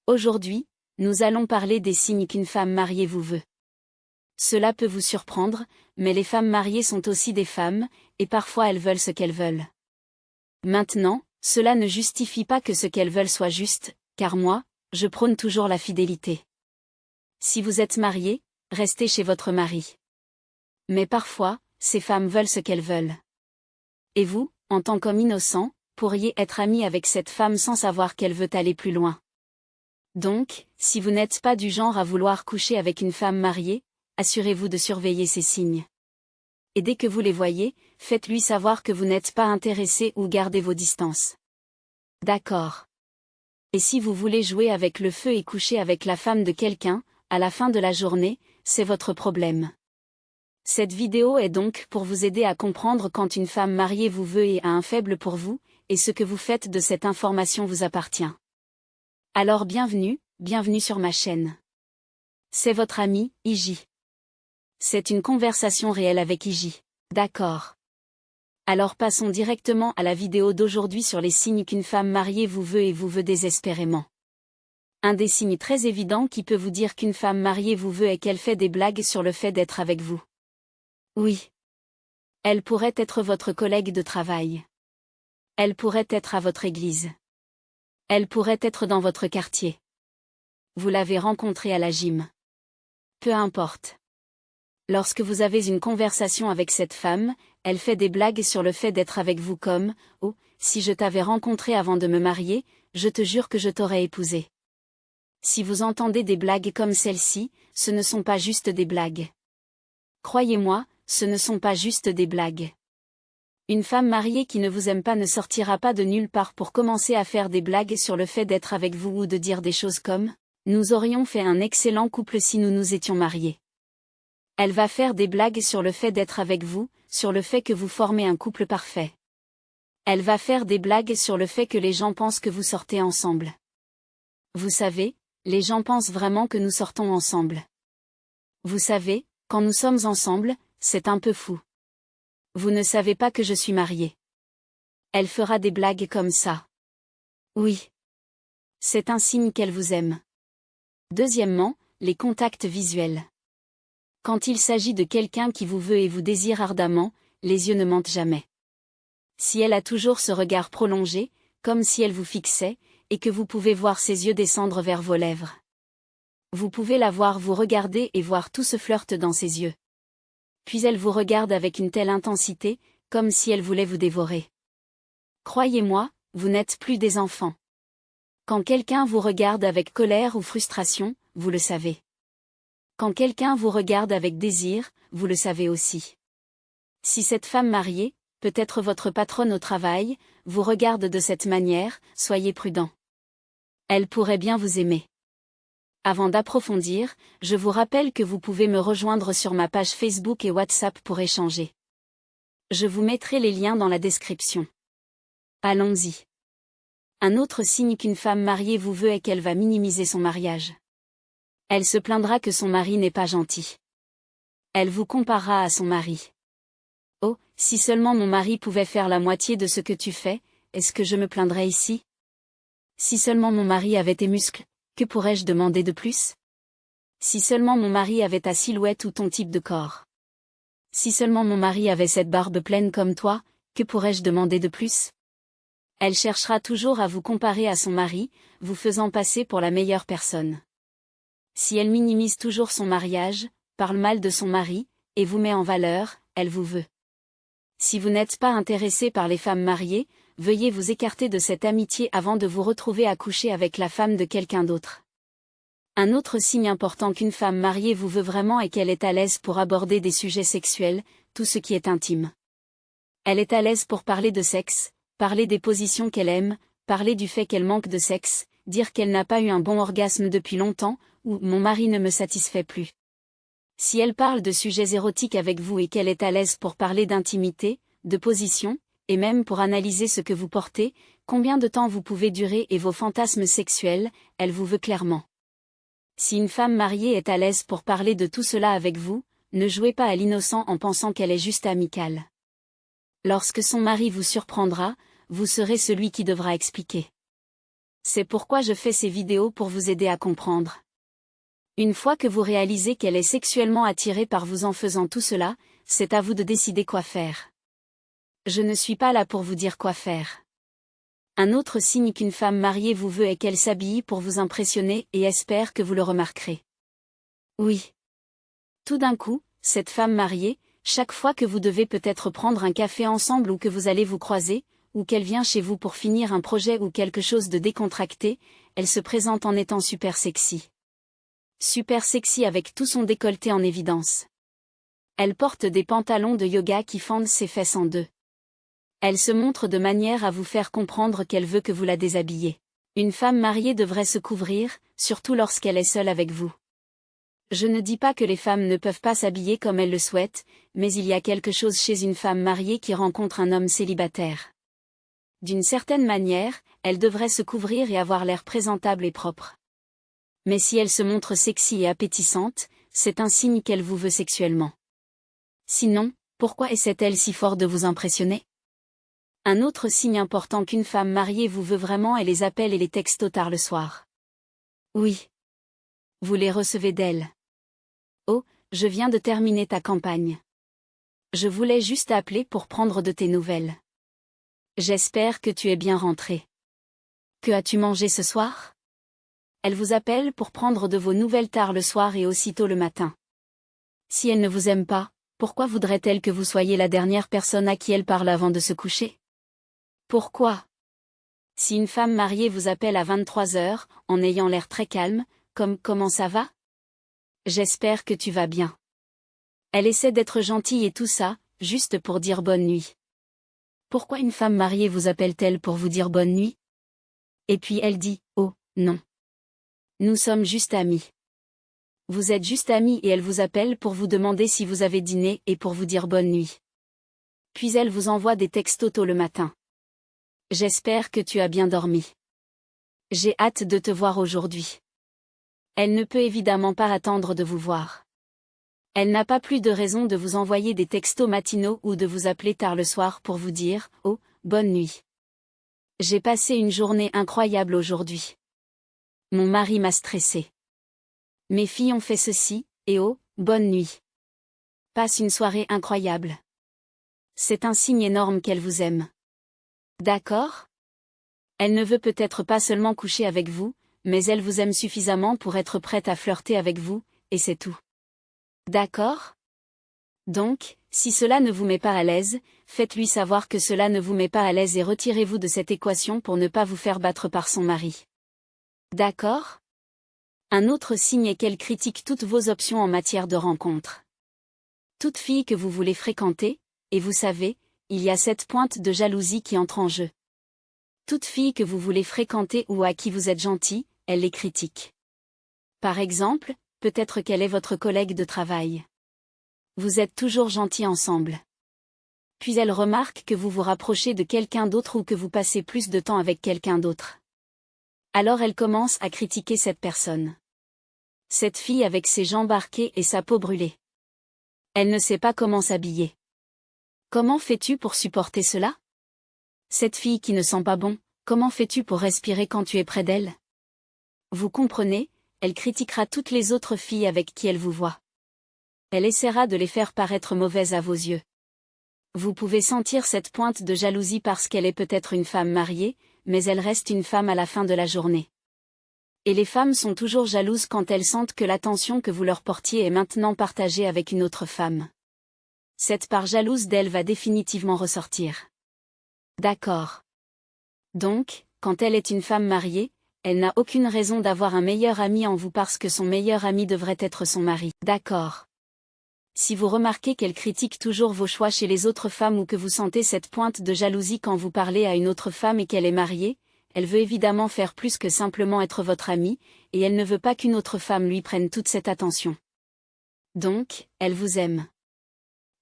Aujourd'hui, nous allons parler des signes qu'une femme mariée vous veut. Cela peut vous surprendre, mais les femmes mariées sont aussi des femmes, et parfois elles veulent ce qu'elles veulent. Maintenant, cela ne justifie pas que ce qu'elles veulent soit juste, car moi, je prône toujours la fidélité. Si vous êtes marié, restez chez votre mari. Mais parfois, ces femmes veulent ce qu'elles veulent. Et vous, en tant qu'homme innocent, pourriez être ami avec cette femme sans savoir qu'elle veut aller plus loin. Donc, si vous n'êtes pas du genre à vouloir coucher avec une femme mariée, assurez-vous de surveiller ces signes. Et dès que vous les voyez, faites-lui savoir que vous n'êtes pas intéressé ou gardez vos distances. D'accord. Et si vous voulez jouer avec le feu et coucher avec la femme de quelqu'un, à la fin de la journée, c'est votre problème. Cette vidéo est donc pour vous aider à comprendre quand une femme mariée vous veut et a un faible pour vous, et ce que vous faites de cette information vous appartient. Alors bienvenue sur ma chaîne. C'est votre ami, Iji. C'est une conversation réelle avec Iji. D'accord. Alors passons directement à la vidéo d'aujourd'hui sur les signes qu'une femme mariée vous veut et vous veut désespérément. Un des signes très évidents qui peut vous dire qu'une femme mariée vous veut est qu'elle fait des blagues sur le fait d'être avec vous. Oui. Elle pourrait être votre collègue de travail. Elle pourrait être à votre église. Elle pourrait être dans votre quartier. Vous l'avez rencontrée à la gym. Peu importe. Lorsque vous avez une conversation avec cette femme, elle fait des blagues sur le fait d'être avec vous comme « Oh, si je t'avais rencontré avant de me marier, je te jure que je t'aurais épousé. » Si vous entendez des blagues comme celle-ci, ce ne sont pas juste des blagues. Croyez-moi, ce ne sont pas juste des blagues. Une femme mariée qui ne vous aime pas ne sortira pas de nulle part pour commencer à faire des blagues sur le fait d'être avec vous ou de dire des choses comme « Nous aurions fait un excellent couple si nous nous étions mariés. » Elle va faire des blagues sur le fait d'être avec vous, sur le fait que vous formez un couple parfait. Elle va faire des blagues sur le fait que les gens pensent que vous sortez ensemble. Vous savez, les gens pensent vraiment que nous sortons ensemble. Vous savez, quand nous sommes ensemble, c'est un peu fou. Vous ne savez pas que je suis mariée. Elle fera des blagues comme ça. Oui. C'est un signe qu'elle vous aime. Deuxièmement, les contacts visuels. Quand il s'agit de quelqu'un qui vous veut et vous désire ardemment, les yeux ne mentent jamais. Si elle a toujours ce regard prolongé, comme si elle vous fixait, et que vous pouvez voir ses yeux descendre vers vos lèvres. Vous pouvez la voir vous regarder et voir tout ce flirt dans ses yeux. Puis elle vous regarde avec une telle intensité, comme si elle voulait vous dévorer. Croyez-moi, vous n'êtes plus des enfants. Quand quelqu'un vous regarde avec colère ou frustration, vous le savez. Quand quelqu'un vous regarde avec désir, vous le savez aussi. Si cette femme mariée, peut-être votre patronne au travail, vous regarde de cette manière, soyez prudent. Elle pourrait bien vous aimer. Avant d'approfondir, je vous rappelle que vous pouvez me rejoindre sur ma page Facebook et WhatsApp pour échanger. Je vous mettrai les liens dans la description. Allons-y. Un autre signe qu'une femme mariée vous veut est qu'elle va minimiser son mariage. Elle se plaindra que son mari n'est pas gentil. Elle vous comparera à son mari. Oh, si seulement mon mari pouvait faire la moitié de ce que tu fais, est-ce que je me plaindrais ici? Si seulement mon mari avait tes muscles, que pourrais-je demander de plus? Si seulement mon mari avait ta silhouette ou ton type de corps. Si seulement mon mari avait cette barbe pleine comme toi, que pourrais-je demander de plus? Elle cherchera toujours à vous comparer à son mari, vous faisant passer pour la meilleure personne. Si elle minimise toujours son mariage, parle mal de son mari, et vous met en valeur, elle vous veut. Si vous n'êtes pas intéressé par les femmes mariées, veuillez vous écarter de cette amitié avant de vous retrouver à coucher avec la femme de quelqu'un d'autre. Un autre signe important qu'une femme mariée vous veut vraiment est qu'elle est à l'aise pour aborder des sujets sexuels, tout ce qui est intime. Elle est à l'aise pour parler de sexe, parler des positions qu'elle aime, parler du fait qu'elle manque de sexe, dire qu'elle n'a pas eu un bon orgasme depuis longtemps, ou « mon mari ne me satisfait plus ». Si elle parle de sujets érotiques avec vous et qu'elle est à l'aise pour parler d'intimité, de position, et même pour analyser ce que vous portez, combien de temps vous pouvez durer et vos fantasmes sexuels, elle vous veut clairement. Si une femme mariée est à l'aise pour parler de tout cela avec vous, ne jouez pas à l'innocent en pensant qu'elle est juste amicale. Lorsque son mari vous surprendra, vous serez celui qui devra expliquer. C'est pourquoi je fais ces vidéos pour vous aider à comprendre. Une fois que vous réalisez qu'elle est sexuellement attirée par vous en faisant tout cela, c'est à vous de décider quoi faire. Je ne suis pas là pour vous dire quoi faire. Un autre signe qu'une femme mariée vous veut est qu'elle s'habille pour vous impressionner et espère que vous le remarquerez. Oui. Tout d'un coup, cette femme mariée, chaque fois que vous devez peut-être prendre un café ensemble ou que vous allez vous croiser, ou qu'elle vient chez vous pour finir un projet ou quelque chose de décontracté, elle se présente en étant super sexy. Super sexy avec tout son décolleté en évidence. Elle porte des pantalons de yoga qui fendent ses fesses en deux. Elle se montre de manière à vous faire comprendre qu'elle veut que vous la déshabillez. Une femme mariée devrait se couvrir, surtout lorsqu'elle est seule avec vous. Je ne dis pas que les femmes ne peuvent pas s'habiller comme elles le souhaitent, mais il y a quelque chose chez une femme mariée qui rencontre un homme célibataire. D'une certaine manière, elle devrait se couvrir et avoir l'air présentable et propre. Mais si elle se montre sexy et appétissante, c'est un signe qu'elle vous veut sexuellement. Sinon, pourquoi essaie-t-elle si fort de vous impressionner? Un autre signe important qu'une femme mariée vous veut vraiment est les appels et les textos tard le soir. Oui. Vous les recevez d'elle. Oh, je viens de terminer ta campagne. Je voulais juste appeler pour prendre de tes nouvelles. J'espère que tu es bien rentré. Que as-tu mangé ce soir? Elle vous appelle pour prendre de vos nouvelles tard le soir et aussitôt le matin. Si elle ne vous aime pas, pourquoi voudrait-elle que vous soyez la dernière personne à qui elle parle avant de se coucher? Pourquoi? Si une femme mariée vous appelle à 23 heures, en ayant l'air très calme, comme « Comment ça va? J'espère que tu vas bien ». Elle essaie d'être gentille et tout ça, juste pour dire bonne nuit. Pourquoi une femme mariée vous appelle-t-elle pour vous dire bonne nuit? Et puis elle dit « Oh, non. Nous sommes juste amis. » Vous êtes juste amis et elle vous appelle pour vous demander si vous avez dîné et pour vous dire bonne nuit. Puis elle vous envoie des textos tôt le matin. J'espère que tu as bien dormi. J'ai hâte de te voir aujourd'hui. Elle ne peut évidemment pas attendre de vous voir. Elle n'a pas plus de raison de vous envoyer des textos matinaux ou de vous appeler tard le soir pour vous dire « Oh, bonne nuit. J'ai passé une journée incroyable aujourd'hui. Mon mari m'a stressé. Mes filles ont fait ceci, et oh, bonne nuit. Passe une soirée incroyable. » C'est un signe énorme qu'elle vous aime. D'accord? Elle ne veut peut-être pas seulement coucher avec vous, mais elle vous aime suffisamment pour être prête à flirter avec vous, et c'est tout. D'accord? Donc, si cela ne vous met pas à l'aise, faites-lui savoir que cela ne vous met pas à l'aise et retirez-vous de cette équation pour ne pas vous faire battre par son mari. D'accord? Un autre signe est qu'elle critique toutes vos options en matière de rencontre. Toute fille que vous voulez fréquenter, et vous savez, il y a cette pointe de jalousie qui entre en jeu. Toute fille que vous voulez fréquenter ou à qui vous êtes gentil, elle les critique. Par exemple, peut-être qu'elle est votre collègue de travail. Vous êtes toujours gentils ensemble. Puis elle remarque que vous vous rapprochez de quelqu'un d'autre ou que vous passez plus de temps avec quelqu'un d'autre. Alors elle commence à critiquer cette personne. Cette fille avec ses jambes arquées et sa peau brûlée. Elle ne sait pas comment s'habiller. Comment fais-tu pour supporter cela? Cette fille qui ne sent pas bon, comment fais-tu pour respirer quand tu es près d'elle? Vous comprenez, elle critiquera toutes les autres filles avec qui elle vous voit. Elle essaiera de les faire paraître mauvaises à vos yeux. Vous pouvez sentir cette pointe de jalousie parce qu'elle est peut-être une femme mariée, mais elle reste une femme à la fin de la journée. Et les femmes sont toujours jalouses quand elles sentent que l'attention que vous leur portiez est maintenant partagée avec une autre femme. Cette part jalouse d'elle va définitivement ressortir. D'accord. Donc, quand elle est une femme mariée, elle n'a aucune raison d'avoir un meilleur ami en vous parce que son meilleur ami devrait être son mari. D'accord. Si vous remarquez qu'elle critique toujours vos choix chez les autres femmes ou que vous sentez cette pointe de jalousie quand vous parlez à une autre femme et qu'elle est mariée, elle veut évidemment faire plus que simplement être votre amie, et elle ne veut pas qu'une autre femme lui prenne toute cette attention. Donc, elle vous aime.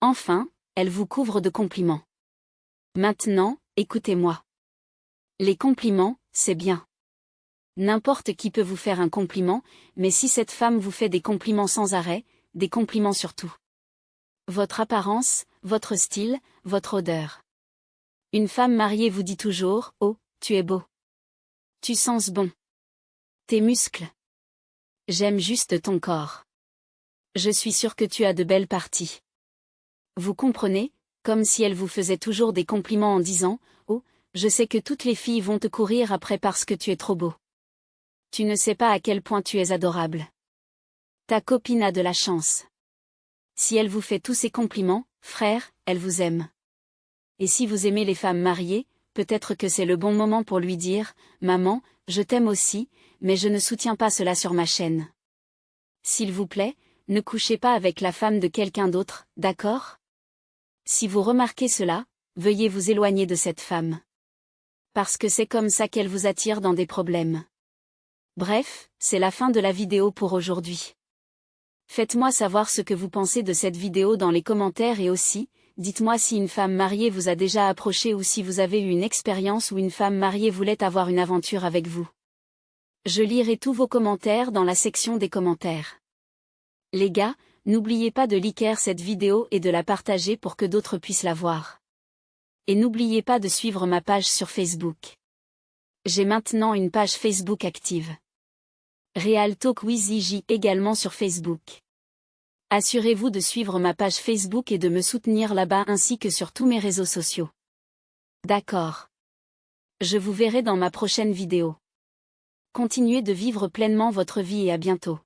Enfin, elle vous couvre de compliments. Maintenant, écoutez-moi. Les compliments, c'est bien. N'importe qui peut vous faire un compliment, mais si cette femme vous fait des compliments sans arrêt, des compliments surtout. Votre apparence, votre style, votre odeur. Une femme mariée vous dit toujours « Oh, tu es beau. Tu sens bon. Tes muscles. J'aime juste ton corps. Je suis sûre que tu as de belles parties. Vous comprenez, comme si elle vous faisait toujours des compliments en disant « Oh, je sais que toutes les filles vont te courir après parce que tu es trop beau. Tu ne sais pas à quel point tu es adorable. Ta copine a de la chance. Si elle vous fait tous ces compliments, frère, elle vous aime. Et si vous aimez les femmes mariées, peut-être que c'est le bon moment pour lui dire « Maman, je t'aime aussi, mais je ne soutiens pas cela sur ma chaîne. S'il vous plaît, ne couchez pas avec la femme de quelqu'un d'autre, d'accord ? Si vous remarquez cela, veuillez vous éloigner de cette femme. Parce que c'est comme ça qu'elle vous attire dans des problèmes. » Bref, c'est la fin de la vidéo pour aujourd'hui. Faites-moi savoir ce que vous pensez de cette vidéo dans les commentaires et aussi, dites-moi si une femme mariée vous a déjà approché ou si vous avez eu une expérience où une femme mariée voulait avoir une aventure avec vous. Je lirai tous vos commentaires dans la section des commentaires. Les gars, n'oubliez pas de liker cette vidéo et de la partager pour que d'autres puissent la voir. Et n'oubliez pas de suivre ma page sur Facebook. J'ai maintenant une page Facebook active. Real Talk with Iji également sur Facebook. Assurez-vous de suivre ma page Facebook et de me soutenir là-bas ainsi que sur tous mes réseaux sociaux. D'accord. Je vous verrai dans ma prochaine vidéo. Continuez de vivre pleinement votre vie et à bientôt.